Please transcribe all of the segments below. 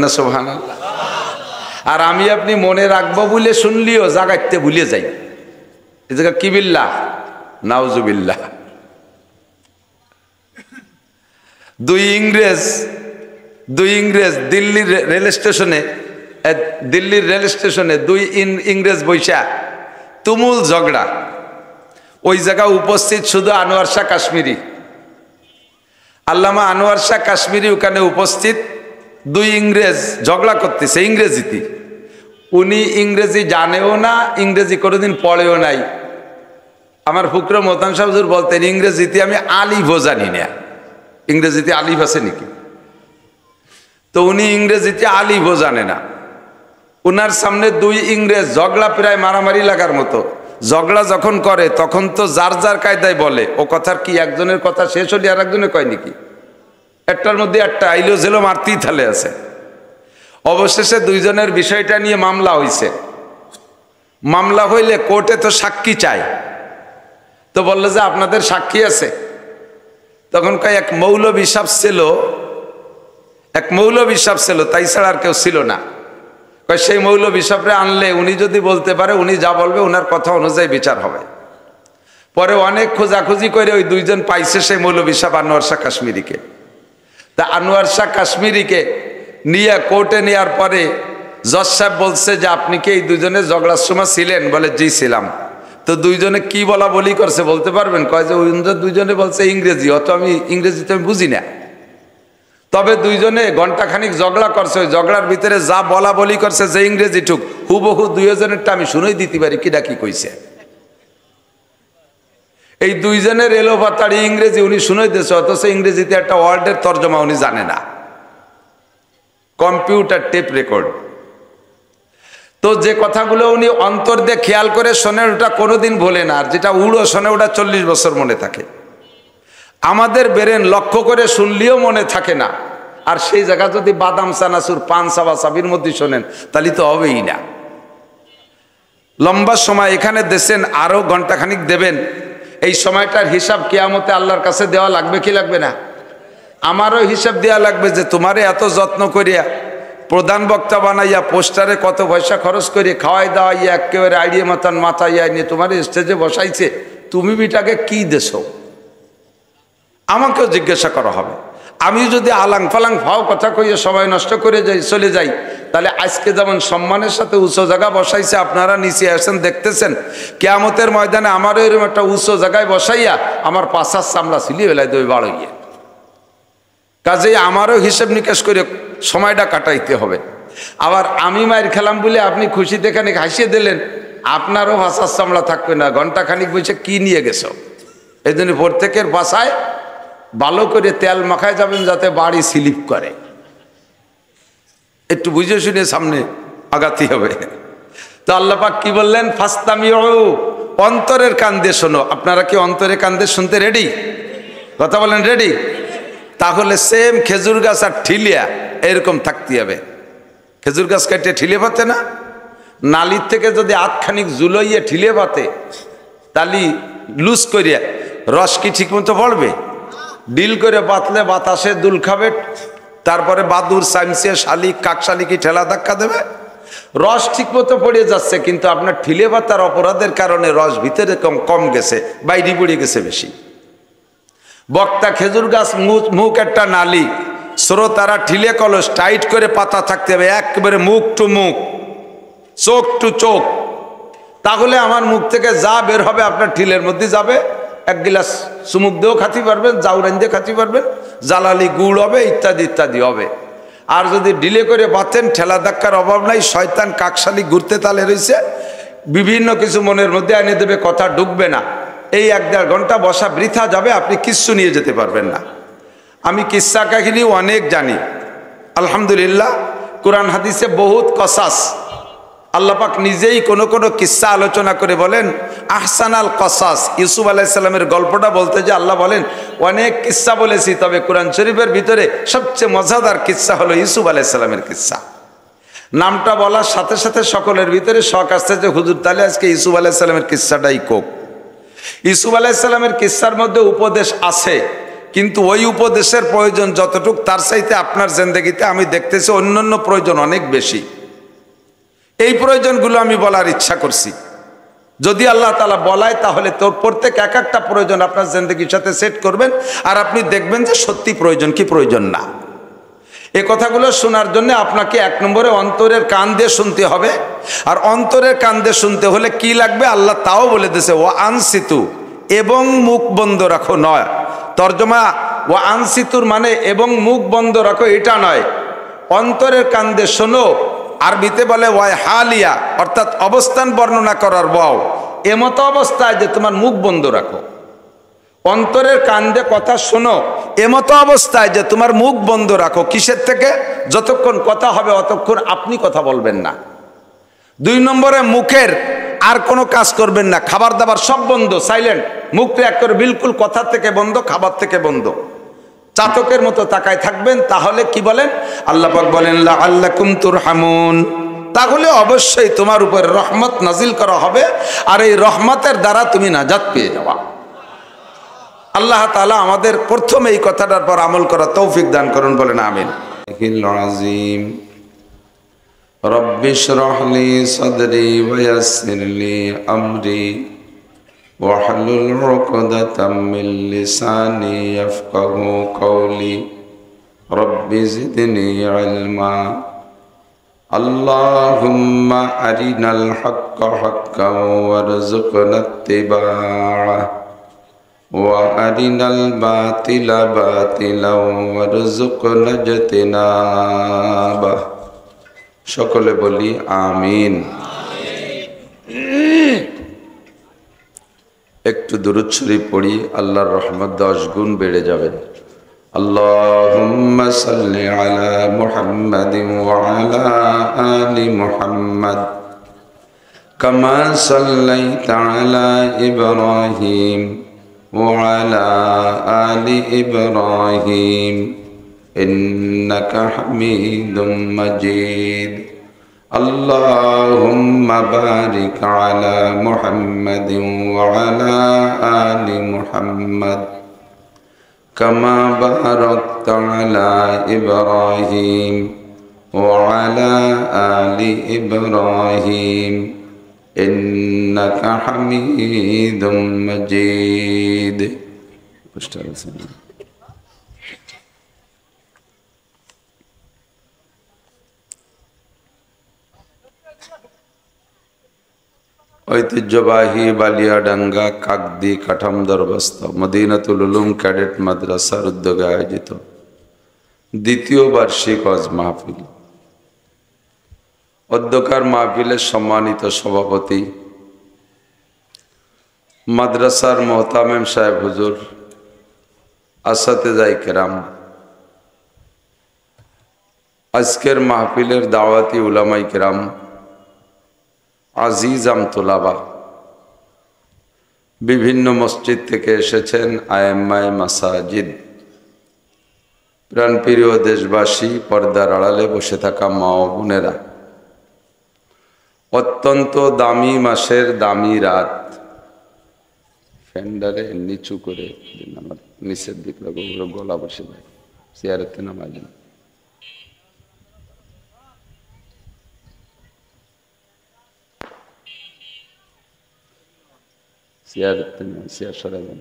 না সুবহানাল্লাহ। আর আমি আপনি মনে রাখবো বলে শুনলিও জাগাইতে ভুলে যাই। এই জায়গা কি বিল্লাহ নাউজুবিল্লাহ। দুই ইংরেজ দিল্লির রেল স্টেশনে দুই ইংরেজ বৈশা তুমুল ঝগড়া। ওই জায়গা উপস্থিত শুধু আনোয়ার শাহ কাশ্মীরি, আল্লামা আনোয়ার শাহ কাশ্মীরি ওখানে উপস্থিত। দুই ইংরেজ ঝগড়া করতেছে ইংরেজিতে। উনি ইংরেজি জানেও না, ইংরেজি কোনোদিন পড়েও নাই। আমার ফুকর মোহতাম সাহেব হুজুর বলতেন ইংরেজিতে আমি আলিফও জানি না। ইংরেজিতে আলিফ আছে নাকি? তো উনি ইংরেজিতে আলিফও জানে না। উনার সামনে দুই ইংরেজ ঝগড়া প্রায় মারামারি লাগার মতো। ঝগড়া যখন করে তখন তো যার যার কায়দায় বলে। ও কথার কি একজনের কথা শেষ হলে আর একজনে কয় নাকি? একটার মধ্যে একটা আইলো জেলো মারতেই থালে আছে। অবশেষে দুইজনের বিষয়টা নিয়ে মামলা হইছে। মামলা হইলে কোর্টে তো সাক্ষী চায়। তো বললো যে আপনাদের সাক্ষী আছে? তখন কয় এক মৌলবী সাহেব ছিল, তাই ছাড়া আর কেউ ছিল না। কয় সেই মৌলবী সাহেবরে আনলে উনি যদি বলতে পারে, উনি যা বলবে ওনার কথা অনুযায়ী বিচার হবে। পরে অনেক খোঁজাখুঁজি করে ওই দুইজন পাইছে সেই মৌলবী সাহেব আনোয়ার শাহ কাশ্মীরিকে। তা আনোয়ার শাহ কাশ্মীরিকে নিয়ে কোর্টে নেওয়ার পরে জজ সাহেব বলছে যে আপনি কি এই দুজনে ঝগড়ার সময় ছিলেন? বলে জি ছিলাম। তো দুইজনে কি বলা বলি করছে বলতে পারবেন? কয় যে দুইজনে বলছে ইংরেজি, অত আমি ইংরেজিতে আমি বুঝি না। তবে দুইজনে ঘন্টাখানিক ঝগড়া করছে। ওই ঝগড়ার ভিতরে যা বলা বলি করছে যে ইংরেজি ঠুক হুবহু দুইজনেরটা আমি শুনেই দিতে পারি কিটা কি কইছে। এই দুইজনের এলোপাতাড়ি ইংরেজি উনি শুনেই দিয়েছে, অথচ ইংরেজিতে একটা ওয়ার্ডের তর্জমা উনি জানে না। Computer tape record. তো যে কথাগুলো উনি অন্তর দিয়ে খেয়াল করে শোনেন ওটা কোনোদিন ভোলে না। আর যেটা উড়ো শোনে ওটা 40 বছর মনে থাকে। আমাদের বেরেন লক্ষ্য করে শুনলেও মনে থাকে না। আর সেই জায়গা যদি বাদাম চানাচুর পান সাবা সাবির মধ্যে শোনেন তাহলে তো হবেই না। লম্বা সময় এখানে দেশেন, আরো ঘন্টাখানিক দেবেন। এই সময়টার হিসাব কিয়ামতে আল্লাহর কাছে দেওয়া লাগবে কি লাগবে না? আমারও হিসাব দেওয়া লাগবে যে তোমারে এত যত্ন করিয়া প্রধান বক্তা বানাইয়া পোস্টারে কত পয়সা খরচ করিয়া খাওয়াই দাওয়াইয়া একেবারে আইডিয়া মাতান মাথাইয়া নিয়ে তোমার স্টেজে বসাইছে, তুমি বিটাকে কি দেছো? আমাকেও জিজ্ঞাসা করা হবে। আমি যদি আলাং ফালাং ফাও কথা কইয়া সময় নষ্ট করে চলে যাই, তাহলে আজকে যেমন সম্মানের সাথে উঁচু জায়গা বসাইছে, আপনারা নিচে আসেন দেখতেছেন, কিয়ামতের ময়দানে আমারও এরকম একটা উঁচু জায়গায় বসাইয়া আমার পাশার চামড়া ছিলিয়ে বেলায় দই বাড়াইয়া। কাজেই আমারও হিসেব নিকাশ করে সময়টা কাটাইতে হবে। আবার আমি মায়ের খেলাম বলে আপনি খুশিতে খানিক হাসিয়ে দিলেন, আপনারও ভাষার চামড়া থাকবে না। ঘন্টাখানিক বসে কি নিয়ে গেছো? এই জন্য প্রত্যেকের বাসায় ভালো করে তেল মাখায় যাবেন যাতে বাড়ি স্লিপ করে। একটু বুঝে শুনে সামনে আগাতে হবে। তো আল্লাহ পাক কি বললেন? ফাস্তামিউ, অন্তরের কান দিয়ে শোনো। আপনারা কি অন্তরের কান দিয়ে শুনতে রেডি? কথা বলেন রেডি? তাহলে সেম খেজুর গাছ আর ঠিলিয়া এরকম থাকতে হবে। খেজুর গাছ কাটে ঠিলে পাতে না, নালির থেকে যদি আধখানিক জুলাইয়া ঠিলে পাতে তালি লুজ করিয়া রস কি ঠিক মতো পড়বে? ডিল করে বাতলে বাতাসে দুল খাবে, তারপরে বাদুর সাইমসিয়া শালিক কাকশালিকি ঠেলা ধাক্কা দেবে, রস ঠিক মতো পড়ে যাচ্ছে। কিন্তু আপনার ঠিলে পাতার অপরাধের কারণে রস ভিতরে কম গেছে, বাইরে পড়ে গেছে বেশি। বক্তা খেজুর গাছ মুখ একটা নালি, শ্রোতারা ঠিলে কলস টাইট করে পাতা থাকতে হবে, একেবারে মুখ টু মুখ, চোখ টু চোখ। তাহলে আমার মুখ থেকে যা বের হবে আপনার ঠিলের মধ্যে যাবে। এক গিলাস চুমুক দিয়েও খাতে পারবেন, জাউরান দিয়ে খাতে পারবেন, জালালি গুড় হবে, ইত্যাদি ইত্যাদি হবে। আর যদি ডিলে করে বাতেন, ঠেলা ধাক্কার অভাব নাই, শয়তান কাকশালি ঘুরতে তালে রয়েছে, বিভিন্ন কিছু মনের মধ্যে এনে দেবে, কথা ঢুকবে না। এই 1-1.5 ঘন্টা বসা বৃথা যাবে, আপনি কিচ্ছু নিয়ে যেতে পারবেন না। আমি কিস্সা কাহিনী অনেক জানি আলহামদুলিল্লাহ। কোরআন হাদিসে বহুত কসাস, আল্লাহ পাক নিজেই কোনো কিস্সা আলোচনা করে বলেন আহসানাল কসাস। ইউসুফ আলাইহিস সালামের গল্পটা বলতে যে আল্লাহ বলেন অনেক কিস্সা বলেছি, তবে কোরআন শরীফের ভিতরে সবচেয়ে মজাদার কিস্সা হলো ইউসুফ আলাইহিস সালামের কিস্সা। নামটা বলার সাথে সাথে সকলের ভিতরে শখ আসছে যে হুজুর তাহলে আজকে ইউসুফ আলাইহিস সালামের কিস্সাটাই কোক। ইউসুফ আলাইহিস সালামের কিস্সার মধ্যে উপদেশ আছে, কিন্তু ওই উপদেশের প্রয়োজন যতটুক তার চাইতে আপনার জিন্দেগিতে আমি দেখতেছি অন্যান্য প্রয়োজন অনেক বেশি। এই প্রয়োজনগুলো আমি বলার ইচ্ছা করছি। যদি আল্লাহ তাআলা বলায় তাহলে তোর প্রত্যেক এক একটা প্রয়োজন আপনার জিন্দেগির সাথে সেট করবেন, আর আপনি দেখবেন যে সত্যি প্রয়োজন কি প্রয়োজন না। এ কথাগুলো শোনার জন্য আপনাকে এক নম্বরে অন্তরের কান দিয়ে শুনতে হবে। আর অন্তরের কান দিয়ে শুনতে হলে কি লাগবে আল্লাহ তাও বলে দিয়েছে, ও আনসিতু, এবং মুখ বন্ধ রাখো নয়। তর্জমা ও আনসিতুর মানে এবং মুখ বন্ধ রাখো এটা নয়, অন্তরের কান দিয়ে শোনো। আরবিতে বলে ওয়াই হালিয়া, অর্থাৎ অবস্থান বর্ণনা করার বাও, এমতো অবস্থায় যে তোমার মুখ বন্ধ রাখো। অন্তরের কান দিয়ে কথা শোনো এমতো অবস্থায় যে তোমার মুখ বন্ধ রাখো। কিসের থেকে? যতক্ষণ কথা হবে অতক্ষণ আপনি কথা বলবেন না। 2 নম্বরে মুখের আর কোনো কাজ করবেন না, খাবার দাবার সব বন্ধ, সাইলেন্ট, মুখটা এক করে বিলকুল কথা থেকে বন্ধ, খাবার থেকে বন্ধ, চাতকের মতো তাকায় থাকবেন। তাহলে কি বলেন? আল্লাহ পাক বলেন লাআল্লাকুম তুরহামুন, তাহলে অবশ্যই তোমার উপর রহমত নাজিল করা হবে, আর এই রহমতের দ্বারা তুমি নাজাত পেয়ে যাওয়া। আল্লাহ তাআলা আমাদের প্রথমে এই কথাটার পর আমল করা তৌফিক দান করুন, বলেন আমিন। আজিম রব্বি ইশরাহ লি সাদরি ওয়া ইয়াসসির লি আমরি ওয়াহলুল উকদাতাম মিন লিসানি ইয়াফকাহু কওলি রব্বি জিদনি ইলমা আল্লাহুম্মা আরিনাল হাক্কা হাক্কান ওয়ারযুকনা ইত্তিবাআহ ওয়া আরিনাল বাতিলা বাতিলান ওয়ারযুকনা ইজতিনাবাহ। সকলে বলি আমিন। একটু দুরূদ শরীফ পড়ি, আল্লাহর রহমত 10 গুণ বেড়ে যাবে। আল্লাহুম্মা সাল্লি আলা মুহাম্মাদিন ওয়া আলা আলি মুহাম্মাদ কামা সাল্লাইতা আলা ইব্রাহিম ওয়া আলা আলি ইব্রাহিম ইন্নাকা হামিদুম মাজিদ। আল্লাহুম্মা বারিক আলা মুহাম্মাদিন ওয়া আলা আলি মুহাম্মাদ কামা বারাকতা আলা ইব্রাহিম ওয়া আলা আলি ইব্রাহিম ইন্নাকা হামিদুম মাজিদ। ঐতিহ্যবাহী বালিয়াডাঙ্গা কাকদি কাঠাম দরবস্ত মদিনাতুল উলুম ক্যাডেট মাদ্রাসার উদ্যোগে আয়োজিত 2য় বার্ষিক ওয়াজ মাহফিল। অধ্যকার মাহফিলের সম্মানিত সভাপতি মাদ্রাসার মোহতামেম সাহেব হুজুর, আসাতেজায়ে কেরাম, আজকের মাহফিলের দাওয়াতি উলামাই কেরাম, আজিজাম তোলাবা, বিভিন্ন মসজিদ থেকে এসেছেন আয়েম্মায়ে মাসাজিদ, প্রাণপ্রিয় দেশবাসী, পর্দার আড়ালে বসে থাকা মা ও বোনেরা, অত্যন্ত দামি মাসের দামি রাত, ফ্যান্ডারে নিচু করে আমার নিচের দিক গলা বসে যায়, চেয়ারেতে নামাই দেন। চেয়ার সরে যান।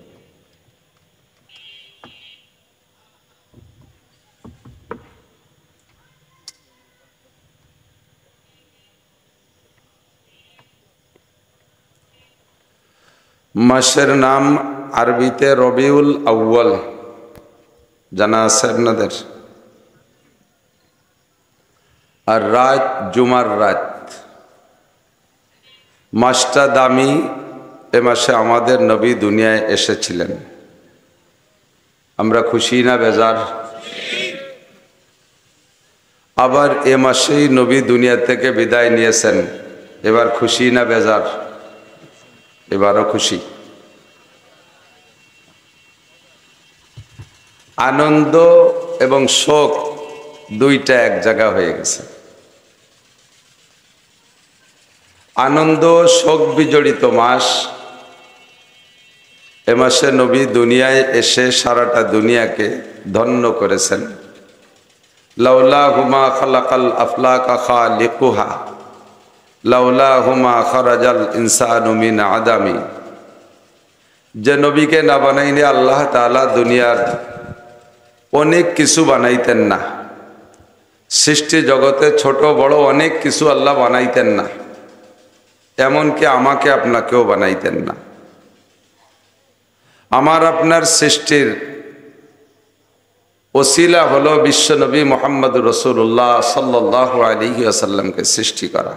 মাসের নাম আরবিতে রবিউল আউয়াল, জানা আছে আপনাদের? আর রাত জুমার রাত। মাসটা দামি, এ মাসে আমাদের নবী দুনিয়ায় এসেছিলেন। আমরা খুশি না বেজার? আবার এ মাসেই নবী দুনিয়া থেকে বিদায় নিয়েছেন। এবার খুশি না বেজার? এবারও খুশি। আনন্দ এবং শোক দুইটা এক জায়গা হয়ে গেছে। আনন্দ শোক বিজড়িত মাস, এ মাসে নবী দুনিয়ায় এসে সারাটা দুনিয়াকে ধন্য করেছেন। লাউলাহুমা খালাকাল আফলাকা খালিকুহা লাউলাহুমা খারাজাল ইনসানু মিন আদামি। যে নবীকে না বানাইলে আল্লাহ তাআলা দুনিয়ার অনেক কিছু বানাইতেন না। সৃষ্টি জগতে ছোট বড় অনেক কিছু আল্লাহ বানাইতেন না, এমনকি আমাকে আপনাকেও বানাইতেন না। আমার আপনার সৃষ্টির ওসিলা হলো বিশ্বনবী মুহাম্মদ রাসূলুল্লাহ সাল্লাল্লাহু আলাইহি ওয়াসাল্লামকে সৃষ্টি করা।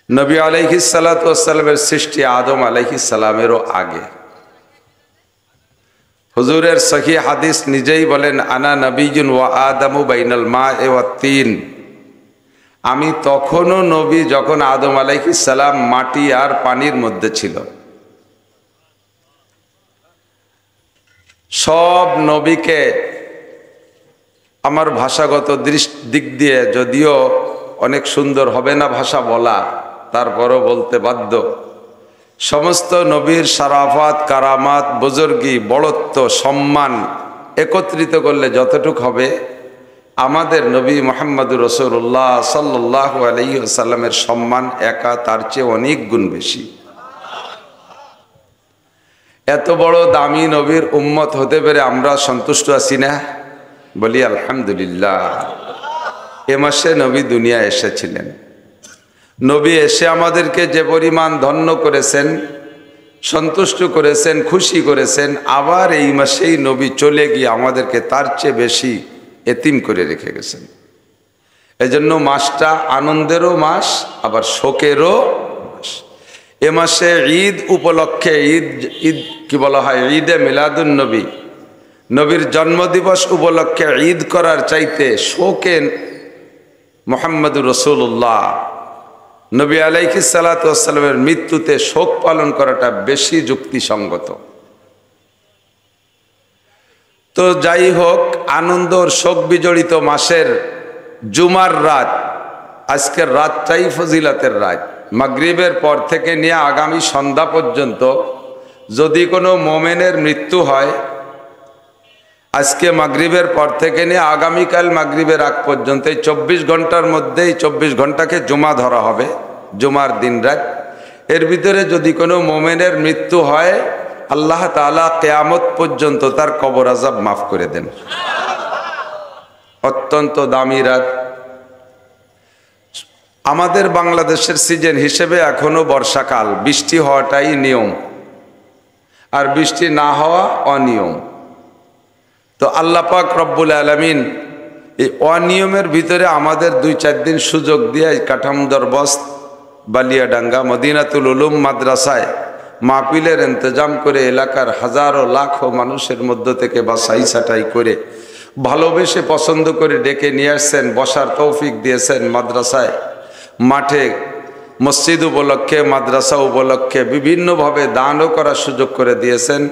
নবী আলাইহিস সালাতু ওয়াস সালামের সৃষ্টি আদম আলাইহিস সালামেরও আগে। হুজুরের সহিহ হাদিস নিজেই বলেন, আনা নবিয়্যুন ওয়া আদামু বাইনাল মা'i ওয়াত তিন। আমি তখনও নবী যখন আদম আলাইহিস সালাম মাটি আর পানির মধ্যে ছিল। সব নবীকে আমার ভাষাগত দিক দিয়ে যদিও অনেক সুন্দর হবে না ভাষা বলা, তারপরও বলতে বাধ্য। সমস্ত নবীর শারাফাত, কারামাত, বুজুর্গি, বড়ত্ব, সম্মান একত্রিত করলে যতটুক হবে, আমাদের নবী মুহাম্মদুর রাসূলুল্লাহ সাল্লাল্লাহু আলাইহি ওয়াসাল্লামের সম্মান একা তার চেয়ে অনেক গুণ বেশি। এত বড় দামি নবীর উম্মত হতে পেরে আমরা সন্তুষ্ট আছি না? বলি আলহামদুলিল্লাহ। এ মাসে নবী দুনিয়ায় এসেছিলেন। নবী এসে আমাদেরকে যে পরিমাণ ধন্য করেছেন, সন্তুষ্ট করেছেন, খুশি করেছেন, আবার এই মাসেই নবী চলে গিয়ে আমাদেরকে তার চেয়ে বেশি এতিম করে রেখে গেছেন। এজন্য মাসটা আনন্দেরও মাস, আবার শোকেরও মাস। এ মাসে ঈদ উপলক্ষে ঈদ কি বলা হয়, ঈদে মিলাদুন নবী, নবীর জন্মদিবস উপলক্ষে ঈদ করার চাইতে শোকে মুহাম্মদুর রাসূলুল্লাহ নবী আলাইহিস সালাতু ওয়াস সালামের মৃত্যুতে শোক পালন করাটা বেশি যুক্তিসঙ্গত। তো যাই হোক, আনন্দ ও শোক বিজড়িত মাসের জুমার রাত, আজকের রাতটাই ফজিলাতের রাত। মাগরিবের পর থেকে নিয়ে আগামী সন্ধ্যা পর্যন্ত যদি কোনো মোমেনের মৃত্যু হয়, আজকে মাগরিবের পর থেকে নিয়ে আগামীকাল মাগরিবের আগ পর্যন্ত এই 24 ঘন্টার মধ্যেই 24 ঘন্টাকে জুমা ধরা হবে, জুমার দিন রাত। এর ভিতরে যদি কোনো মোমেনের মৃত্যু হয়, আল্লাহ তাআলা কিয়ামত পর্যন্ত তার কবর আযাব মাফ করে দেন। অত্যন্ত দামি রাত। আমাদের বাংলাদেশের সিজন হিসেবে এখনো বর্ষাকাল, বৃষ্টি হওয়াটাই নিয়ম, আর বৃষ্টি না হওয়া অনিয়ম। তো আল্লাহ পাক রব্বুল আলামিন এই অনিয়মের ভিতরে আমাদের 2-4 দিন সুযোগ দিয়ে কাঠামোদরবস্ত, বালিয়াডাঙ্গা, মদিনাতুল উলুম মাদ্রাসায় মাহফিলের ইন্তজাম করে এলাকার হাজারো লাখো মানুষের মধ্য থেকে বাছাই ছাঁটাই করে ভালোবেসে পছন্দ করে ডেকে নিয়ে আসছেন, বসার তৌফিক দিয়েছেন। মাদ্রাসায়, মাঠে, মসজিদ উপলক্ষে, মাদ্রাসা উপলক্ষে বিভিন্নভাবে দানও করার সুযোগ করে দিয়েছেন।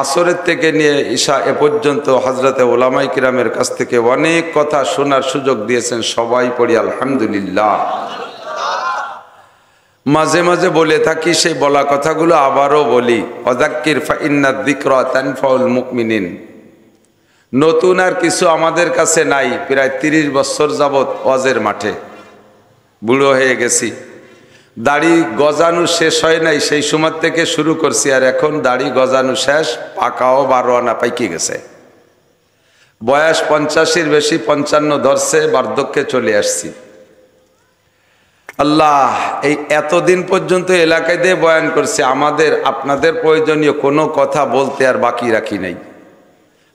আসরের থেকে নিয়ে ঈশা এ পর্যন্ত হযরতে উলামায়ে কিরামের কাছ থেকে অনেক কথা শোনার সুযোগ দিয়েছেন। সবাই পড়ি আলহামদুলিল্লাহ। মাঝে মাঝে বলে থাকি, সেই বলা কথাগুলো আবারও বলি, ওয়াযাক্কির ফাইন্নাদ যিকরা তানফাউল মুমিনিন। নতুন আর কিছু আমাদের কাছে নাই। প্রায় 30 বছর যাবৎ ওয়াজের মাঠে, বুড়ো হয়ে গেছি। দাড়ি গজানো শেষ হয় নাই, সেই সময় থেকে শুরু করছি, আর এখন দাড়ি গজানো শেষ, পাকাও 12 আনা পাইকে গেছে। বয়স 50-এর বেশি, 55 ধরছে, বার্ধক্যে চলে আসছি। আল্লাহ এই এতদিন পর্যন্ত এলাকায় দিয়ে বয়ান করছে, আমাদের আপনাদের প্রয়োজনীয় কোনো কথা বলতে আর বাকি রাখি নাই।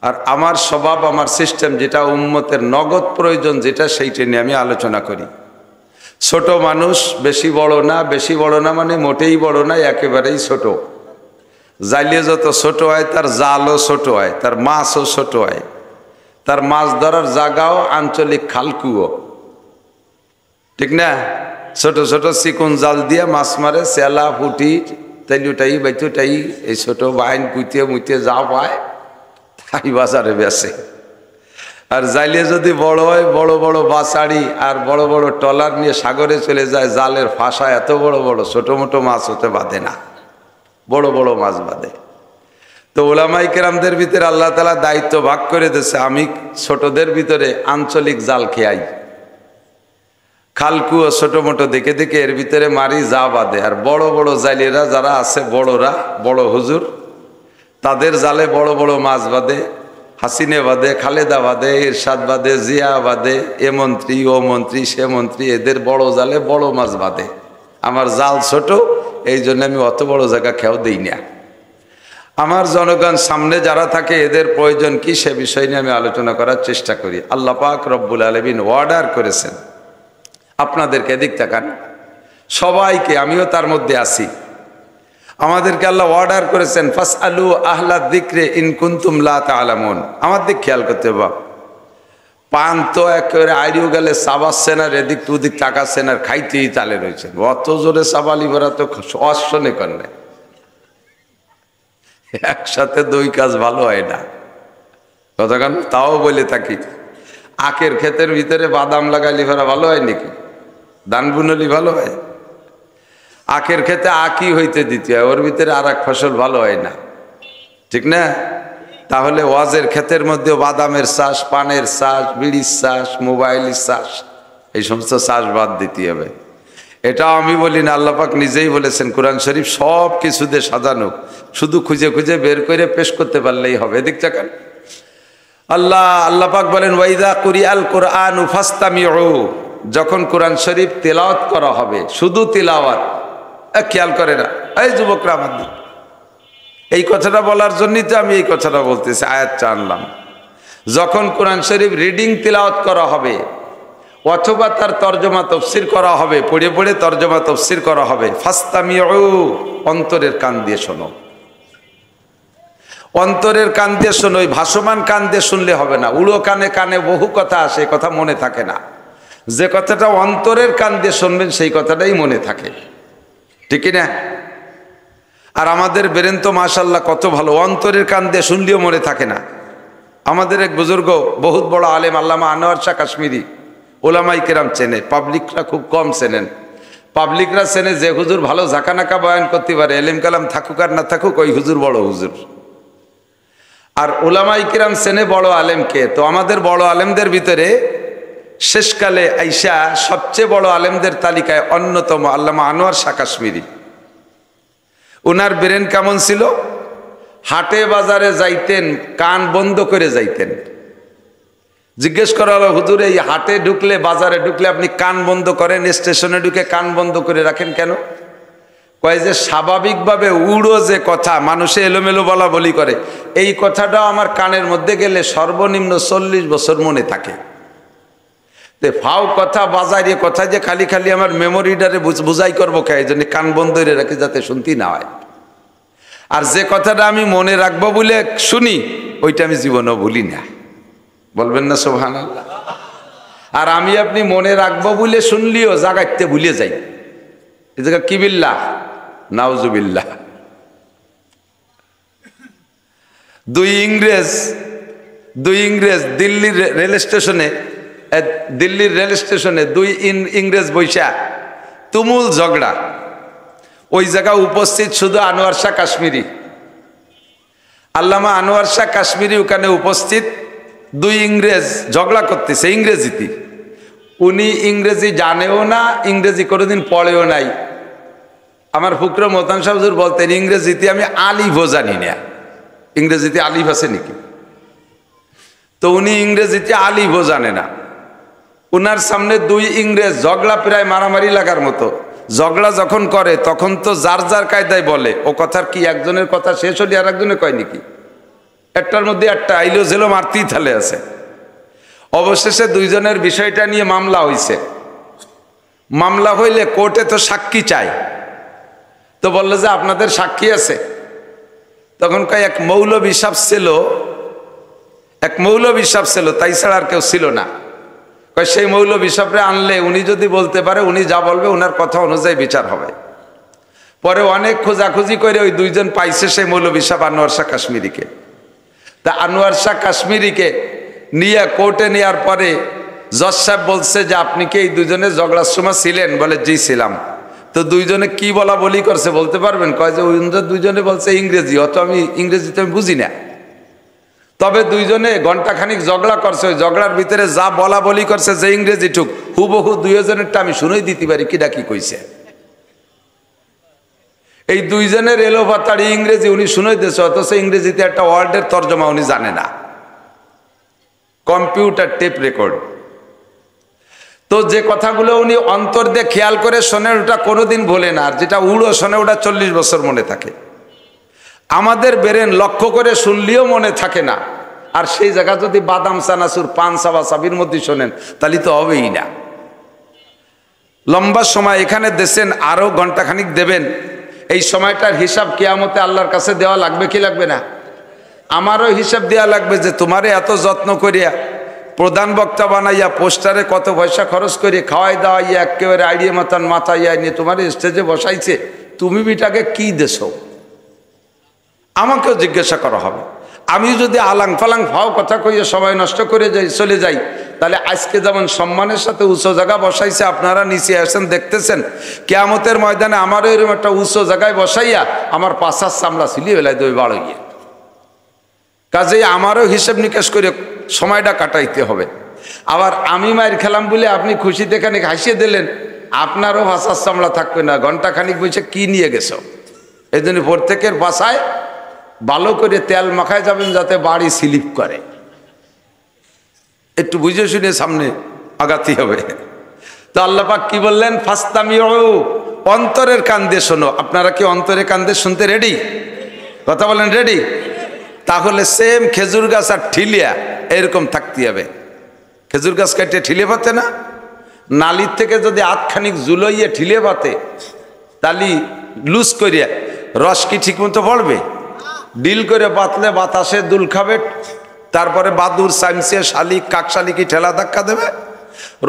আর আমার স্বভাব, আমার সিস্টেম যেটা উম্মতের নগদ প্রয়োজন যেটা, সেইটা নিয়ে আমি আলোচনা করি। ছোট মানুষ, বেশি বড় না, বেশি বড় না মানে মোটেই বড় না, একেবারেই ছোট। জাইলে যত ছোট হয় তার জালও ছোট হয়, তার মাছও ছোট হয়, তার মাছ ধরার জায়গাও আঞ্চলিক খালকুও, ঠিক না? ছোট ছোট চিকন জাল দিয়ে মাছ মারে, চেলা, পুঁটি, তেলুটাই বাইতুটাই, এই ছোট বাইন কুইতে মুইতে যা পায় তাই বাজারে বেচে। আর জাইলে যদি বড় হয়, বড় বড় বাসাড়ি আর বড় বড় ট্রলার নিয়ে সাগরে চলে যায়, জালের ফাঁসা এত বড় বড়, ছোট মোটো মাছ হতে বাঁধে না। বড় বড় মাছ বাঁধে। তো ওলামায়ে কেরামদের ভিতরে আল্লাহ তাআলা দায়িত্ব ভাগ করে দিয়েছে, আমি ছোটদের ভিতরে আঞ্চলিক জাল খেয়াই, খালকু ও ছোট মোটো দেখে দেখে এর ভিতরে মারি যা বাঁধে। আর বড় বড় জালেরা যারা আছে, বড়রা, বড় হুজুর, তাদের জালে বড় বড় মাছ বাঁধে। হাসিনে বাঁধে, খালেদা বাঁধে, ইরশাদ বাঁধে, জিয়া বাঁধে, এ মন্ত্রী ও মন্ত্রী সে মন্ত্রী, এদের বড় জালে বড় মাছ বাঁধে। আমার জাল ছোট, এই জন্য আমি অত বড় জায়গা খেয়াও দিই না। আমার জনগণ সামনে যারা থাকে এদের প্রয়োজন কি সে বিষয় নিয়ে আমি আলোচনা করার চেষ্টা করি। আল্লাহ পাক রব্বুল আলামিন অর্ডার করেছেন আপনাদেরকে, দিক তাকান সবাইকে, আমিও তার মধ্যে আছি, আমাদেরকে আল্লাহ অর্ডার করেছেন ফাসআলু আহলা যিকরি ইন কুনতুম লা তা'লামুন। আমার দিক খেয়াল করতে হবে, পান তো একেবারে আইরিও গেলে চাবাচ্ছেন আর এদিক ওদিক তাকাচ্ছেন আর খাইতেই তালে রয়েছেন, অত জোরে চাবালি ভরা তো অশ্বনে করলে একসাথে দুই কাজ ভালো হয় না। কতক্ষণ তাও বলে থাকি, আখের ক্ষেতের ভিতরে বাদাম লাগাইলি ভরা ভালো হয় নাকি? ধান বুনলি ভালো হয়? আখের ক্ষেতে আখই হইতে দিতে হয়, ওর ভিতরে আর এক ফসল ভালো হয় না, ঠিক না? তাহলে ওয়াজের ক্ষেতের মধ্যে বাদামের চাষ, পানের চাষ, বিড়ির চাষ, মোবাইলের চাষ, এই সমস্ত চাষ বাদ দিতে হবে। এটা আমি বলি না, আল্লাহ পাক নিজেই বলেছেন কোরআন শরীফ সব কিছু দিয়ে সাজানো, শুধু খুঁজে খুঁজে বের করে পেশ করতে পারলেই হবে। এদিক তাকান, আল্লাহ পাক বলেন ওয়াইদা কুরিআল কুরআনু ফাসতামিউ, যখন কোরআন শরীফ তেলাওয়াত করা হবে, শুধু তেলাওয়াত, খেয়াল করে না এই যুবকরা আমার দিক, এই কথাটা বলার জন্যই তো আমি এই কথাটা বলতেছি, আয়াতটা আনলাম। যখন কোরআন শরীফ রিডিং তেলাওয়াত করা হবে অথবা তার তর্জমা তফসির করা হবে, পড়ে পড়ে তর্জমা তফসির করা হবে, ফাসতামিউ, অন্তরের কান দিয়ে শোনো, অন্তরের কান দিয়ে শোনো। ওই ভাসমান কান দিয়ে শুনলে হবে না, উড়ো কানে কানে বহু কথা আসে, কথা মনে থাকে না। যে কথাটা অন্তরের কান দিয়ে শুনবেন সেই কথাটাই মনে থাকে, ঠিক না? আর আমাদের ব্রেন তো মাশাআল্লাহ কত ভালো, অন্তরের কান দিয়ে শুনলেও মনে থাকে না। আমাদের এক বুজুর্গ, বহুত বড় আলেম, আল্লামা আনোয়ার শাহ কাশ্মীরি, ওলামায়ে কেরাম চেনে, পাবলিকরা খুব কম চেনেন। পাবলিকরা চেনে যে হুজুর ভালো ঝাঁকানাকা বয়ান করতে পারে, এলেম কালাম থাকুক আর না থাকুক, ওই হুজুর বড় হুজুর। আর ওলামায়ে কেরাম চেনে বড় আলেমকে। তো আমাদের বড় আলেমদের ভিতরে শেষকালে আইসা সবচেয়ে বড় আলেমদের তালিকায় অন্যতম আল্লামা আনোয়ার শাহ কাশ্মীরি। ওনার ব্রেন কেমন ছিল? হাটে বাজারে যাইতেন, কান বন্ধ করে যাইতেন। জিজ্ঞেস করা হলো, হুজুর এই হাটে ঢুকলে, বাজারে ঢুকলে আপনি কান বন্ধ করেন, স্টেশনে ঢুকে কান বন্ধ করে রাখেন কেন? কয় যে স্বাভাবিকভাবে উড়ো যে কথা মানুষে এলোমেলো বলা বলি করে, এই কথাটাও আমার কানের মধ্যে গেলে সর্বনিম্ন 40 বছর মনে থাকে। তে ফাও কথা, বাজারে কথা যে খালি খালি আমার মেমোরিটারে বুঝাই করবো কে, এই জন্য কান বন্ধ করে রাখি যাতে শুনতে না হয়। আর যে কথাটা আমি মনে রাখবো বলে শুনি, ওইটা আমি জীবনেও ভুলি না। বলবেন না সুবহানাল্লাহ? আর আমি আপনি মনে রাখবো বলে শুনলিও জাগাইতে ভুলে যাই, এই জায়গা কি বিল্লাহ, নাউজুবিল্লাহ। দুই ইংরেজ দিল্লির রেল স্টেশনে দুই ইংরেজ বৈশা তুমুল ঝগড়া। ওই জায়গায় উপস্থিত শুধু আনোয়ার শাহ কাশ্মীরি, আল্লামা আনোয়ার শাহ কাশ্মীরি ওখানে উপস্থিত। দুই ইংরেজ ঝগড়া করতেছে ইংরেজিতে। উনি ইংরেজি জানেও না, ইংরেজি কোনোদিন পড়েও নাই। আমার ফুকরা মোহতান সাহেব হুজুর বলতেন, ইংরেজিতে আমি আলিফও জানি না। ইংরেজিতে আলিফ আছে নাকি? তো উনি ইংরেজিতে আলিফও জানে না। উনার সামনে দুই ইংরেজ ঝগড়া, প্রায় মারামারি লাগার মতো ঝগড়া যখন করে, তখন তো যার যার কায়দায় বলে। ও কথার কি একজনের কথা শেষ হলে আর একজনে কয় নাকি? একটার মধ্যে একটা আইলো জেলো মারতেই থালে আছে। অবশেষে দুইজনের বিষয়টা নিয়ে মামলা হইছে। মামলা হইলে কোর্টে তো সাক্ষী চাই। তো বললো যে আপনাদের সাক্ষী আছে? তখন কয় এক মৌলবী সাহেব ছিল, তাই ছাড়া আর কেউ ছিল না। কয় সেই মৌলবী সাহেবরে আনলে উনি যদি বলতে পারে, উনি যা বলবে ওনার কথা অনুযায়ী বিচার হবে। পরে অনেক খোঁজাখুঁজি করে ওই দুইজন পাইছে সেই মৌলবী সাহেব আনোয়ার শাহ কাশ্মীরিকে। তা আনোয়ার শাহ কাশ্মীরিকে নিয়ে কোর্টে নেওয়ার পরে জজ সাহেব বলছে যে আপনি কি এই দুজনের ঝগড়ার সময় ছিলেন? বলে জি ছিলাম। তো দুইজনে কি বলা বলি করছে বলতে পারবেন? কয় যে দুইজনে বলছে ইংরেজি, অত আমি ইংরেজিতে আমি বুঝি না। তবে দুইজনে ঘন্টাখানিক ঝগড়া করছে, ওই ঝগড়ার ভিতরে যা বলা বলি করছে যে ইংরেজি টুক হুবহু দুইজনেরটা আমি শুনেই দিতে পারি কিডা কি কইছে। এই দুইজনের এলো বাতাড়ি ইংরেজি উনি শুনেই দিয়েছে, অথচ ইংরেজিতে একটা ওয়ার্ডের তর্জমা উনি জানে না। Computer tape record. তো যে কথাগুলো উনি অন্তর দিয়ে খেয়াল করে শোনেন ওটা কোনোদিন ভোলে না, আর যেটা উড়ো শোনে ওটা 40 বছর মনে থাকে। আমাদের ব্রেন লক্ষ্য করে শুনলেও মনে থাকে না, আর সেই জায়গা যদি বাদাম চানাচুর পান সাবা সাবির মধ্যে শোনেন তাহলে তো হবেই না। লম্বা সময় এখানে দেশেন, আরো ঘন্টাখানিক দেবেন, এই সময়টার হিসাব কিয়ামতে আল্লাহর কাছে দেওয়া লাগবে কি লাগবে না? আমারও হিসাব দেওয়া লাগবে যে তোমারে এত যত্ন করিয়া প্রধান বক্তা বানাইয়া পোস্টারে কত পয়সা খরচ করে খাওয়াই দাওয়াইয়া একেবারে আইডিয়া মাতান মাথাইয়া নিয়ে তোমার স্টেজে বসাইছে, তুমি বিটাকে কি দেছো? আমাকেও জিজ্ঞাসা করা হবে। আমি যদি আলাং ফালাং ফাও কথা কইয়া সময় নষ্ট করে যাই চলে যাই, তাহলে আজকে যেমন সম্মানের সাথে উঁচু জায়গা বসাইছে, আপনারা নিচে আসেন দেখতেছেন, কিয়ামতের ময়দানে আমারও এরকম একটা উঁচু জায়গায় বসাইয়া আমার পাশার চামড়া ছিলিয়ে বেলায় দই বাড়িয়ে। কাজেই আমারও হিসেব নিকাশ করে সময়টা কাটাইতে হবে। আবার আমি মায়ের খেলাম বলে আপনি খুশিতে খানিক হাসিয়ে দিলেন, আপনারও ভাষার চামড়া থাকবে না, ঘন্টাখানিক বসে কি নিয়ে গেছো। এই জন্য প্রত্যেকের বাসায় ভালো করে তেল মাখায় যাবেন যাতে বাড়ি স্লিপ করে। একটু বুঝে শুনে সামনে আগাতে হবে। তো আল্লাহ পাক কি বললেন? ফাস্তামিউ, অন্তরের কান দিয়ে শোনো। আপনারা কি অন্তরের কান দিয়ে শুনতে রেডি? কথা বলেন রেডি? তাহলে সেম খেজুর গাছ আর ঠিলিয়া এরকম থাকতে হবে। খেজুর গাছ কাটিয়ে ঠিলে পাতে না, নালির থেকে যদি আধখানিক জুলাইয়ে ঠিলে পাতে তালি লুজ করিয়া রস কি ঠিক মতো পড়বে? ডিল করে বাতলে বাতাসে দুল খাবে, তারপরে বাদুর সাইমসিয়া শালিক কাকশালিকি ঠেলা ধাক্কা দেবে,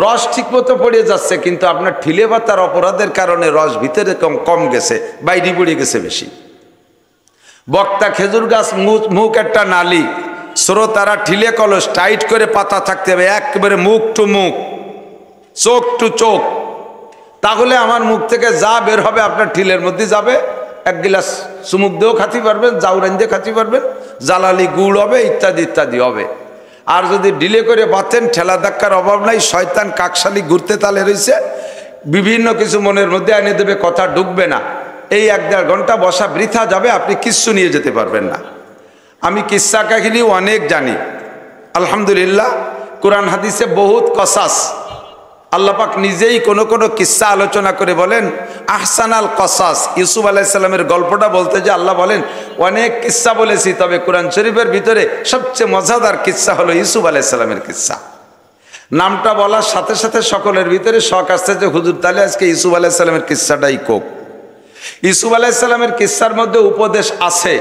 রস ঠিক মতো পড়ে যাচ্ছে, কিন্তু আপনার ঠিলে পাতার অপরাধের কারণে রস ভিতরে কম গেছে, বাইরে পড়ে গেছে বেশি। বক্তা খেজুর গাছ মুখ একটা নালি, শ্রোতারা ঠিলে কলস টাইট করে পাতা থাকতে হবে, একেবারে মুখ টু মুখ, চোখ টু চোখ। তাহলে আমার মুখ থেকে যা বের হবে আপনার ঠিলের মধ্যে যাবে। এক গিলাস চুমুক দিয়েও খাতে পারবেন, জাউরান দিয়ে খাতে পারবেন, জালালি গুড় হবে, ইত্যাদি ইত্যাদি হবে। আর যদি ডিলে করে বাতেন, ঠেলা ধাক্কার অভাব নাই, শয়তান কাকশালি ঘুরতে তালে রয়েছে, বিভিন্ন কিছু মনের মধ্যে এনে দেবে, কথা ঢুকবে না। এই 1-1.5 ঘন্টা বসা বৃথা যাবে, আপনি কিচ্ছু নিয়ে যেতে পারবেন না। আমি কিস্সা কাহিনী অনেক জানি আলহামদুলিল্লাহ। কোরআন হাদিসে বহুত কসাস, আল্লাহ পাক নিজেই কোন কোন কিস্সা আলোচনা করে বলেন আহসানাল কসাস। ইউসুফ আলাইহিস সালামের গল্পটা বলতে যে আল্লাহ বলেন অনেক কিস্সা বলেছি, তবে কোরআন শরীফের ভিতরে সবচেয়ে মজাদার কিস্সা হলো ইউসুফ আলাইহিস সালামের কিস্সা। নামটা বলার সাথে সাথে সকলের ভিতরে শখ আসছে যে হুজুর তাহলে আজকে ইউসুফ আলাইহিস সালামের কিস্সাটাই কোক। ইউসুফ আলাইহিস সালামের কিস্সার মধ্যে উপদেশ আছে,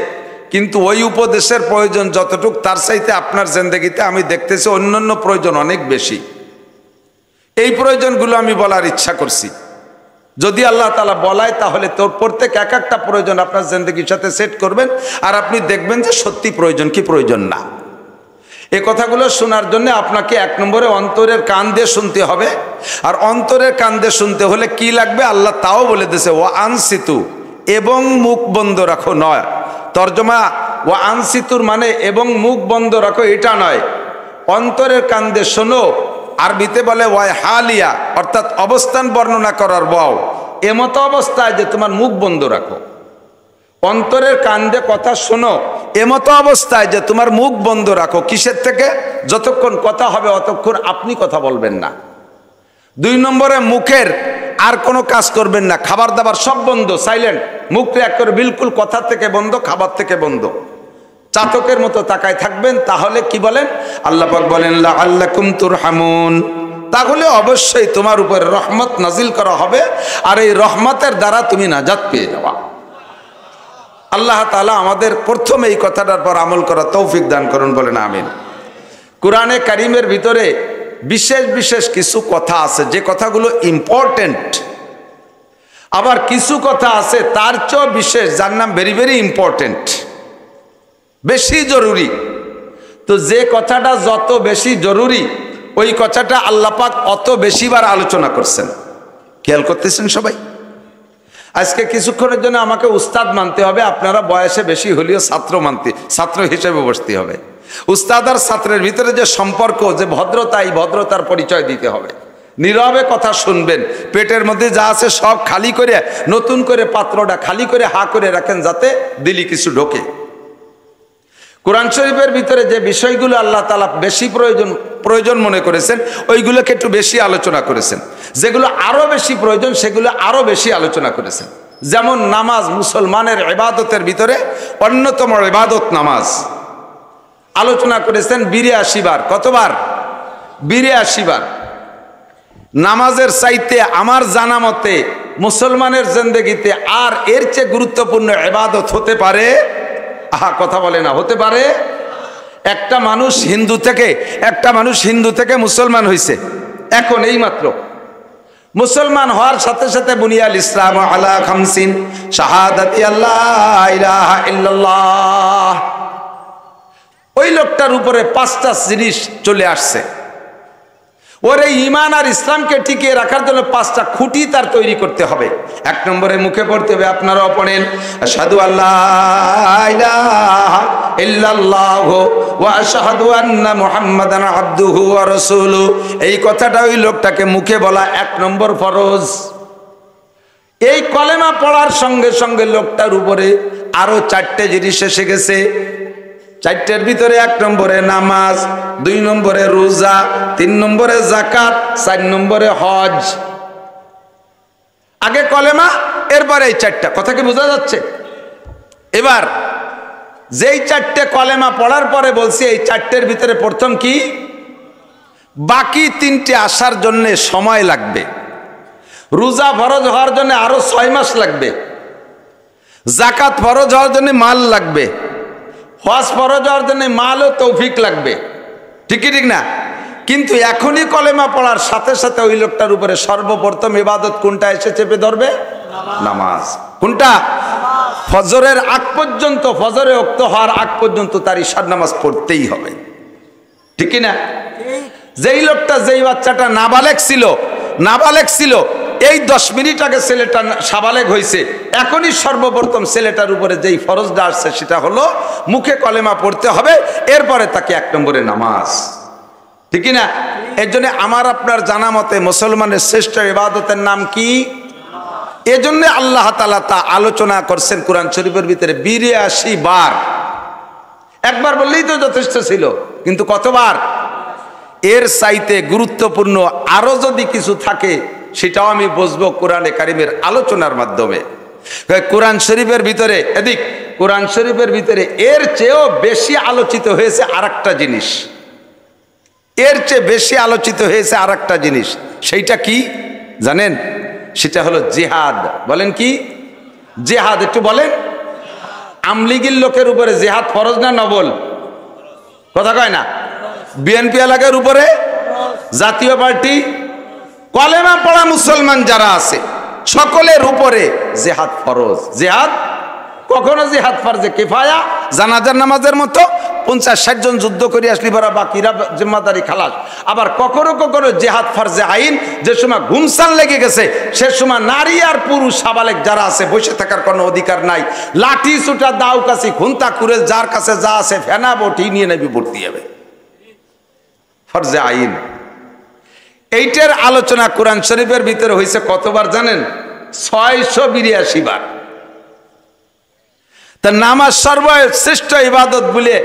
কিন্তু ওই উপদেশের প্রয়োজন যতটুক তার চাইতে আপনার জিন্দেগিতে আমি দেখতেছি অন্যান্য প্রয়োজন অনেক বেশি। এই প্রয়োজনগুলো আমি বলার ইচ্ছা করছি। যদি আল্লাহ তাআলা বলায় তাহলে তোর প্রত্যেক এক একটা প্রয়োজন আপনার জিন্দেগির সাথে সেট করবেন, আর আপনি দেখবেন যে সত্যি প্রয়োজন কি প্রয়োজন না। এই কথাগুলো শোনার জন্য আপনাকে 1 নম্বরে অন্তরের কান দিয়ে শুনতে হবে। আর অন্তরের কান দিয়ে শুনতে হলে কি লাগবে আল্লাহ তাও বলে দিয়েছে, ওয়া আনসিতু, এবং মুখ বন্ধ রাখো নয়। তর্জমা ওয়া আনসিতুর মানে এবং মুখ বন্ধ রাখো এটা নয়, অন্তরের কান দিয়ে শোনো। আরবিতে বলে ওয়াই হালিয়া, অর্থাৎ অবস্থান বর্ণনা করার বাও, এমতো অবস্থায় যে তোমার মুখ বন্ধ রাখো। অন্তরের কান দিয়ে কথা শোনো এমতো অবস্থায় যে তোমার মুখ বন্ধ রাখো। কিসের থেকে? যতক্ষণ কথা হবে অতক্ষণ আপনি কথা বলবেন না। 2 নম্বরে মুখের আর কোনো কাজ করবেন না, খাবার দাবার সব বন্ধ, সাইলেন্ট, মুখটা এক করে বিলকুল কথা থেকে বন্ধ, খাবার থেকে বন্ধ, চাতকের মতো তাকায় থাকবেন। তাহলে কি বলেন? আল্লাহ পাক বলেন লাআল্লাকুম তুরহামুন, তাহলে অবশ্যই তোমার উপর রহমত নাজিল করা হবে, আর এই রহমতের দ্বারা তুমি নাজাত পেয়ে যাওয়া। আল্লাহ তাআলা আমাদের প্রথমে এই কথাটার পর আমল করা তৌফিক দান করুন, বলেন আমিন। কোরআনে কারিমের ভিতরে বিশেষ বিশেষ কিছু কথা আছে যে কথাগুলো ইম্পর্টেন্ট, আবার কিছু কথা আছে তার চেয়ে বিশেষ, যার নাম ভেরি ভেরি ইম্পর্টেন্ট, বেশি জরুরি। তো যে কথাটা যত বেশি জরুরি ওই কথাটা আল্লাহ পাক অত বেশিবার আলোচনা করছেন। খেয়াল করতেছেন সবাই? আজকে কিছুক্ষণের জন্য আমাকে উস্তাদ মানতে হবে, আপনারা বয়সে বেশি হলেও ছাত্র হিসেবে বসতে হবে। উস্তাদ আর ছাত্রের ভিতরে যে সম্পর্ক, যে ভদ্রতা, এই ভদ্রতার পরিচয় দিতে হবে। নীরবে কথা শুনবেন, পেটের মধ্যে যা আছে সব খালি করে, নতুন করে পাত্রটা খালি করে হা করে রাখেন, যাতে দিলি কিছু ঢোকে। কোরআন শরীফের ভিতরে যে বিষয়গুলো আল্লাহ তাআলা বেশি প্রয়োজন মনে করেছেন, ওইগুলোকে একটু বেশি আলোচনা করেছেন। যেগুলো আরো বেশি প্রয়োজন সেগুলো আরো বেশি আলোচনা করেছেন। যেমন নামাজ, মুসলমানের ইবাদতের ভিতরে অন্যতম ইবাদত নামাজ। আলোচনা করেছেন 82 বার। কতবার? 82 বার। নামাজের চাইতে আমার জানা মতে মুসলমানের জিন্দেগিতে আর এর চেয়ে গুরুত্বপূর্ণ ইবাদত হতে পারে? আহা, কথা বলে না, হতে পারে? একটা মানুষ হিন্দু থেকে মুসলমান হয়েছে এখন এইমাত্র। মুসলমান হওয়ার সাথে সাথে বুনিয়াল ইসলাম আলা খামসিন শাহাদাতি আল্লাহ ইলাহা ইল্লাল্লাহ, ওই লোকটার উপরে 5টা জিনিস চলে আসছে। ওর এই ঈমান আর ইসলামকে টিকিয়ে রাখার জন্য 5টা খুঁটি তার তৈরি করতে হবে। 1 নম্বরে মুখে পড়তে হবে, আপনারাও পড়েন, আশহাদু আল্লাহ ইলাহা ইল্লাল্লাহ ওয়া আশহাদু আন্না মুহাম্মাদান আবদুহু ওয়া রাসূলুহু। এই কথাটা ওই লোকটাকে মুখে বলা 1 নম্বর ফরজ। এই কলেমা পড়ার সঙ্গে সঙ্গে লোকটার উপরে আরো 4টে জিনিস এসে গেছে। 4টের ভিতরে 1 নম্বরে নামাজ, 2 নম্বরে রোজা, 3 নম্বরে যাকাত, 4 নম্বরে হজ। আগে কলেমা, এরপরে এই 4টা। কথা কি বোঝা যাচ্ছে? এবার যেই 4টে কলেমা পড়ার পরে বলছি, এই 4টের ভিতরে প্রথম কি? বাকি 3টে আসার জন্য সময় লাগবে। রোজা ফরজ হওয়ার জন্য আরো 6 মাস লাগবে। যাকাত ফরজ হওয়ার জন্য মাল লাগবে। হজ ফরজ হওয়ার জন্য মাল ও তৌফিক লাগবে। ঠিক না? কিন্তু এখনই কলেমা পড়ার সাথে সাথে ওই লোকটার উপরে সর্বপ্রথম ইবাদত কোনটা এসে চেপে ধরবে? নামাজ। কোনটা? ফজরের আগ পর্যন্ত, ফজরে ওয়াক্ত হওয়ার আগ পর্যন্ত তার ইশার নামাজ পড়তেই হবে। ঠিক না? যেই লোকটা, যেই বাচ্চাটা নাবালেগ ছিল, এই 10 মিনিট আগে ছেলেটা সাবালেগ হয়েছে, এখনই সর্বপ্রথম ছেলেটার উপরে যেই ফরজটা আসছে সেটা হলো মুখে কলেমা পড়তে হবে, এরপরে তাকে 1 নম্বরে নামাজ। ঠিক না? এর জন্য আমার আপনার জানা মতে মুসলমানের শ্রেষ্ঠ ইবাদতের নাম কি? এজন্য আল্লাহ তাআলা তা আলোচনা করছেন কোরআন শরীফের ভিতরে 82 বার। একবার বললেই তো যথেষ্ট ছিল, কিন্তু কতবার? এর চাইতে গুরুত্বপূর্ণ আরো যদি কিছু থাকে সেটাও আমি বুঝবো কোরআনে কারিমের আলোচনার মাধ্যমে। কোরআন শরীফের ভিতরে কোরআন শরীফের ভিতরে এর চেয়েও বেশি আলোচিত হয়েছে আরেকটা জিনিস। এর চেয়ে বেশি আলোচিত হয়েছে আরেকটা জিনিস। সেইটা কি জানেন? সেটা হলো জিহাদ। বলেন কি? জিহাদ। একটু বলেন। আমলিগির লোকের উপরে জিহাদ ফরজ না নফল? কথা কয় না। বিএনপি এলাকার উপরে, জাতীয় পার্টি, কলেমা পড়া মুসলমান যারা আছে সকলের উপরে জিহাদ ফরজ। জিহাদ কখনো জিহাদ ফরজে কিফায়া, জানাজার নামাজের মতো 50-60 জন যুদ্ধ করে আসলি পরা বাকিরা জিম্মাদারি খালাস। আবার কখনো কখনো জিহাদ ফরজে আইন, যে সময় ঘুমসান লেগে গেছে সে সময় নারী আর পুরুষ সাবালেক যারা আছে বসে থাকার কোনো অধিকার নাই। লাঠি সুটা, দাও কাছি, খুন্তা কুরেল, যার কাছে যা আছে ফেনা বটি নিয়ে নেবি, ভর্তি হবে। ফরজে আইন। এইটার আলোচনা কোরআন শরীফের ভিতরে হয়েছে কতবার জানেন? 682 বার। তা নামাজ সর্বশ্রেষ্ঠ ইবাদত বলে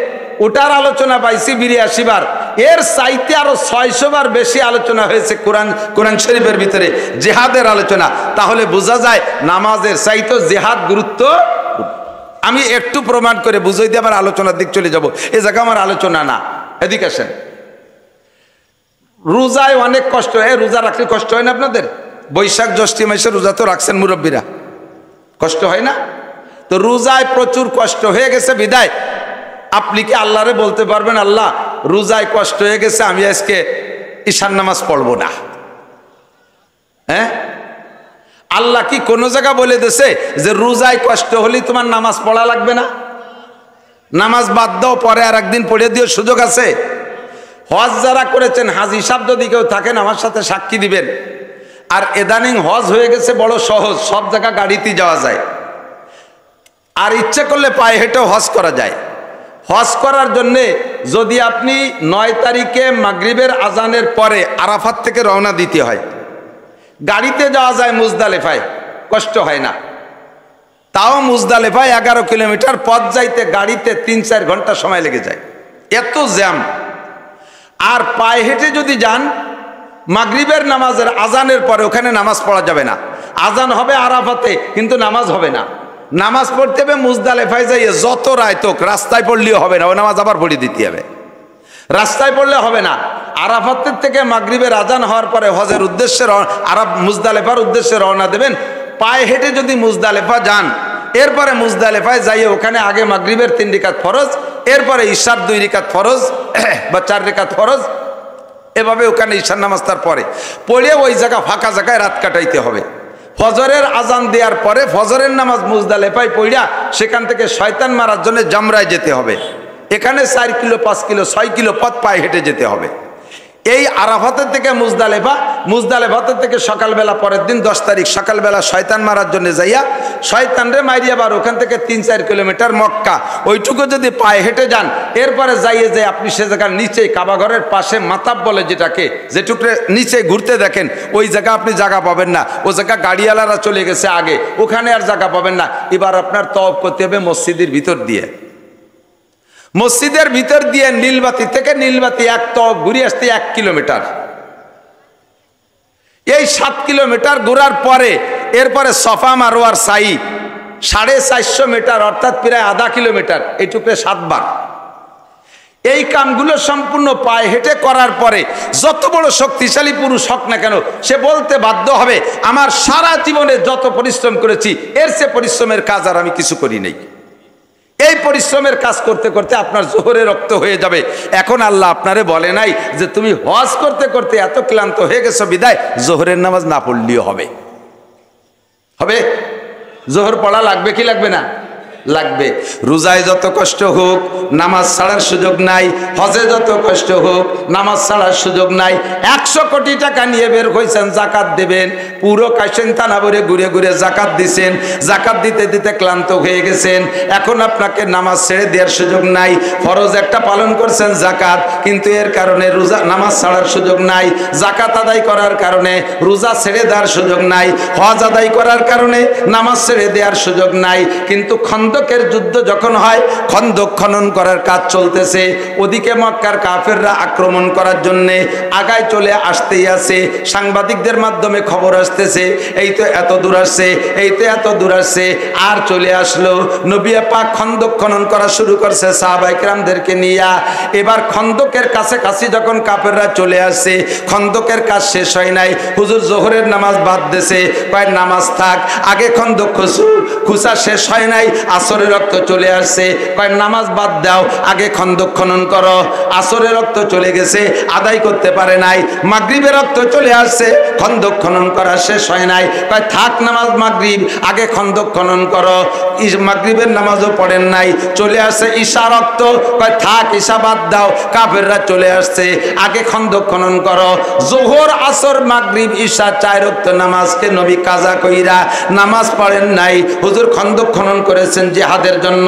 ওটার আলোচনা পাইছি 82 বার। এর চাইতে আরো 600 বার বেশি আলোচনা হয়েছে কোরআন শরীফের ভিতরে জিহাদের আলোচনা। তাহলে বোঝা যায় নামাজের চাইতে জিহাদ গুরুত্ব। আমি একটু প্রমাণ করে বুঝাই দিয়ে আমার আলোচনার দিক চলে যাব। এ জায়গা আমার আলোচনা না, এদিকে আসেন। রোজায় অনেক কষ্ট হয়। রোজা রাখলে কষ্ট হয় না আপনাদের? বৈশাখ জ্যৈষ্ঠ মাসে রোজা তো রাখছেন মুরব্বীরা, কষ্ট হয় না? তো রোজায় প্রচুর কষ্ট হয়ে গেছে বিদায় আপনি কি আল্লাহরে বলতে পারবেন, আল্লাহ রোজায় কষ্ট হয়ে গেছে, আমি আজকে ঈশার নামাজ পড়বো না? হ্যাঁ, আল্লাহ কি কোনো জায়গা বলে দিয়েছে যে রোজায় কষ্ট হলে তোমার নামাজ পড়া লাগবে না? নামাজ বাদ দাও, পরে আর একদিন পড়ে দিও, সুযোগ আছে। হজ যারা করেছেন, হাজি সাহেব যদি কেউ থাকেন আমার সাথে সাক্ষী দিবেন, আর ইদানিং হজ হয়ে গেছে বড় সহজ, সব জায়গা গাড়িতে যাওয়া যায়, আর ইচ্ছে করলে পায়ে হেঁটেও হজ করা যায়। হজ করার জন্যে যদি আপনি 9 তারিখে মাগরিবের আজানের পরে আরাফাত থেকে রওনা দিতে হয়, গাড়িতে যাওয়া যায় মুজদালেফায়, কষ্ট হয় না। তাও মুজদালেফায় 11 কিলোমিটার পথ যাইতে গাড়িতে 3-4 ঘন্টা সময় লেগে যায়, এত জ্যাম। আর পায়ে হেঁটে যদি যান, মাগরিবের নামাজের আজানের পরে ওখানে নামাজ পড়া যাবে না। আজান হবে আরাফাতে, কিন্তু নামাজ হবে না। নামাজ পড়তে হবে মুজদালেফায় যাইয়ে, যত রাত হোক রাস্তায় পড়লেও হবে না, ওই নামাজ আবার পড়ে দিতে হবে। রাস্তায় পড়লে হবে না। আরাফাতের থেকে মাগরিবের আজান হওয়ার পরে হজের উদ্দেশ্যে মুজদালেফার উদ্দেশ্যে রওনা দেবেন। পায়ে হেঁটে যদি মুজদালেফা যান, এরপরে মুজদালেফায় যাইয়ে ওখানে আগে মাগরিবের 3 রাকাত ফরজ, এরপরে ঈশার 2 রাকাত ফরজ বা 4 রাকাত ফরজ, এভাবে ওখানে ঈশার নামাজ তার পরে পড়ে ওই জায়গা ফাঁকা জায়গায় রাত কাটাইতে হবে। ফজরের আজান দেওয়ার পরে ফজরের নামাজ মুজদালেফায় পড়া সেখান থেকে শয়তান মারার জন্য জামরায় যেতে হবে। এখানে 4 কিলো 5 কিলো 6 কিলো পথ পায়ে হেঁটে যেতে হবে। এই আরাফাতের থেকে মুজদালেফাতের থেকে সকালবেলা পরের দিন 10 তারিখ সকালবেলা শয়তান মারার জন্য যাইয়া শয়তানরে মারিয়া আবার ওখান থেকে 3-4 কিলোমিটার মক্কা, ওইটুকু যদি পায়ে হেঁটে যান, এরপরে যাইয়ে যে আপনি সে জায়গার নিচে কাবাঘরের পাশে মাতাব বলে যেটাকে, যেটুকরে নিচে ঘুরতে দেখেন, ওই জায়গা আপনি জায়গা পাবেন না। ও জায়গা গাড়িওয়ালারা চলে গেছে আগে, ওখানে আর জায়গা পাবেন না। এবার আপনার তওয়াফ করতে হবে মসজিদের ভিতর দিয়ে। মসজিদের ভিতর দিয়ে নীলবাতি থেকে নীলবাতি এক তওয়াফ ঘুরে আসতে 1 কিলোমিটার। এই 7 কিলোমিটার ঘোরার পরে এরপরে সফা মারওয়ার সাই 450 মিটার, অর্থাৎ প্রায় আধা কিলোমিটার, এইটুকু 7 বার। এই কামগুলো সম্পূর্ণ পায়ে হেঁটে করার পরে যত বড় শক্তিশালী পুরুষ হোক না কেন, সে বলতে বাধ্য হবে আমার সারা জীবনে যত পরিশ্রম করেছি এর চেয়ে পরিশ্রমের কাজ আর আমি কিছু করি নাই। এই পরিশ্রমের কাজ করতে করতে আপনার জোহরে রক্ত হয়ে যাবে। এখন আল্লাহ আপনারে বলে নাই যে তুমি হজ করতে করতে এত ক্লান্ত হয়ে গেছো বিদায় জোহরের নামাজ না পড়লেও হবে। হবে? জোহর পড়া লাগবে কি লাগবে না? লাগবে। রোজায় যত কষ্ট হোক নামাজ ছাড়ার সুযোগ নাই, হজে যত কষ্ট হোক নামাজ ছাড়ার সুযোগ নাই। 100 কোটি টাকা নিয়ে বের হয়েছেন জাকাত দেবেন, পুরো কাশেন থানা ভরে ঘুরে ঘুরে জাকাত দিছেন, জাকাত দিতে দিতে ক্লান্ত হয়ে গেছেন। এখন আপনাকে নামাজ ছেড়ে দেওয়ার সুযোগ নাই। ফরজ একটা পালন করছেন জাকাত, কিন্তু এর কারণে রোজা নামাজ ছাড়ার সুযোগ নাই। জাকাত আদায় করার কারণে রোজা ছেড়ে দেওয়ার সুযোগ নাই। হজ আদায় করার কারণে নামাজ ছেড়ে দেওয়ার সুযোগ নাই। কিন্তু খন্দকের যুদ্ধ যখন হয়, খন্দক খনন করার কাজ চলতেছে, ওদিকে মক্কার কাফেররা আক্রমণ করার জন্য আগায় চলে আসতেই আছে। সাংবাদিকদের মাধ্যমে খবর আসতেছে এই তো এত দূর আসছে, এই তো এত দূর আসছে, আর চলে আসলো। নবী পাক খন্দক খনন করা শুরু করছে সাহাবায়ে কেরামদেরকে নিয়ে। এবার খন্দকের কাছাকাছি যখন কাফেররা চলে আসছে, খন্দকের কাজ শেষ হয় নাই, হুজুর জোহরের নামাজ বাদ দিয়েছে, কয় নামাজ থাক, আগে খন্দক খুঁজা শেষ হয় নাই, আসরের রক্ত চলে আসছে, কয় নামাজ বাদ দাও, আগে খন্দক খনন করো। আসরের রক্ত চলে গেছে, আদায় করতে পারে নাই। মাগরিবের রক্ত চলে আসছে, খন্দক খনন করা শেষ হয় নাই, কয় থাক নামাজ মাগরিব, আগে খন্দক খনন করো। মাগরিবের নামাজও পড়েন নাই, চলে আসছে ঈশা রক্ত, কয় থাক ঈশা বাদ দাও, কাফেররা চলে আসছে, আগে খন্দক খনন করো। জোহর আসর মাগরিব ঈশা 4 রক্ত নামাজকে নবী কাজা কইরা নামাজ পড়েন নাই, হুজুর খন্দক খনন করেছেন জিহাদের জন্য।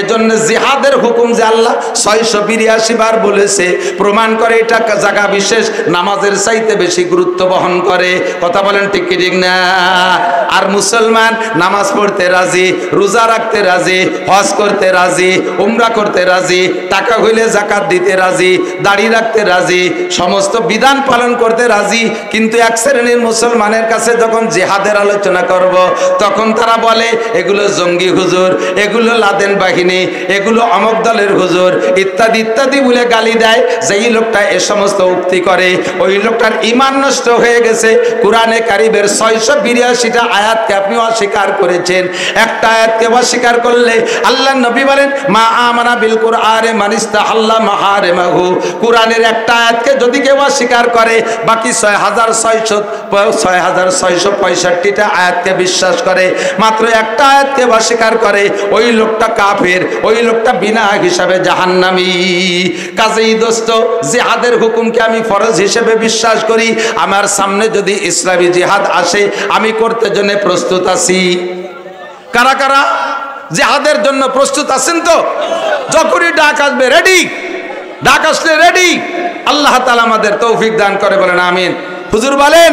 এজন্য জিহাদের হুকুম যে আল্লাহ 682 বার বলেছে, প্রমাণ করে এটা জায়গা বিশেষ নামাজের চাইতে বেশি গুরুত্ব বহন করে। কথা বলেন ঠিক কি ঠিক না? আর মুসলমান নামাজ পড়তে রাজি, রোজা রাখতে রাজি, হজ করতে রাজি, উমরা করতে রাজি, টাকা হইলে যাকাত দিতে রাজি, দাড়ি রাখতে রাজি, সমস্ত বিধান পালন করতে রাজি। কিন্তু এক শ্রেণীর মুসলমানের কাছে যখন জিহাদের আলোচনা করব, তখন তারা বলে এগুলো জঙ্গি হুজুর, এগুলো লাদেন বাহিনী, এগুলো অমক দলের হুজুর, ইত্যাদি ইত্যাদি বলে গালি দেয়। যেই লোকটা এ সমস্ত উক্তি করে, ওই লোকটার ঈমান নষ্ট হয়ে গেছে। কোরআনে কারিমের 682টা আয়াতকে আপনি অস্বীকার করেছেন। একটা আয়াতকে অস্বীকার করলে আল্লাহ নবী বলেন মা আমানা বিল কুরআনে মানিস্তাহাল্লা মাহারিমাহু। কোরআনের একটা আয়াতকে যদি কেউ অস্বীকার করে, বাকি 6665টা আয়াতকে বিশ্বাস করে, মাত্র একটা আয়াতকে অস্বীকার করে, ওই লোকটা কাফের, ওই লোকটা বিনা হিসাবে জাহান্নামী। কাজেই দোস্ত, জিহাদের হুকুমকে আমি ফরজ হিসেবে বিশ্বাস করি। আমার সামনে যদি ইসলামী জিহাদ জেহাদ আসে আমি করতে জন্য প্রস্তুত আছি। কারা কারা জেহাদের জন্য প্রস্তুত আছেন? তো যখনই ডাক আসবে রেডি, ডাক আসলে রেডি। আল্লাহ তাআলা আমাদের তৌফিক দান করে, বলেন আমিন। হুজুর বলেন